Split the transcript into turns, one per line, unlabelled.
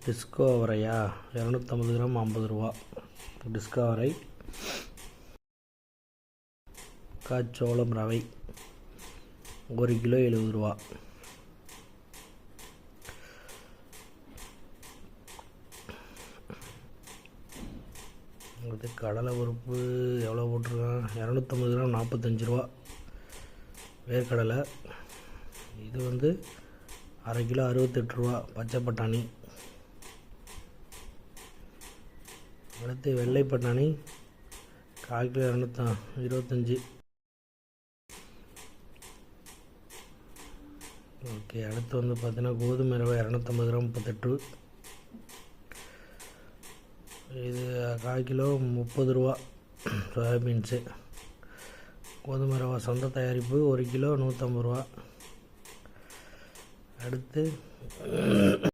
Disco அவரையா 250 gram 50 ரூபா. Disco அவரை. காச்சோளம் ரவை 1 கிலோ 70 ரூபா. அடுத்து கடலை பருப்பு எவ்வளோ போட்டிருக்கேன், 250 கிராம் 45 ரூபா. வேர்க்கடலை இது வந்து அரை கிலோ 68 ரூபா. பச்சை பட்டாணி. அடுத்து வெள்ளை பட்டாணி 1/4 கிலோ 225. ஓகே. அடுத்து வந்து பார்த்தீங்கன்னா கோதுமை ரவை 250 கிராம் 38. இது 1/4 கிலோ 30 ரூபா. சோயாபீன்ஸு. கோதுமை ரவை சொந்த தயாரிப்பு 1 கிலோ 150 ரூபா. அடுத்து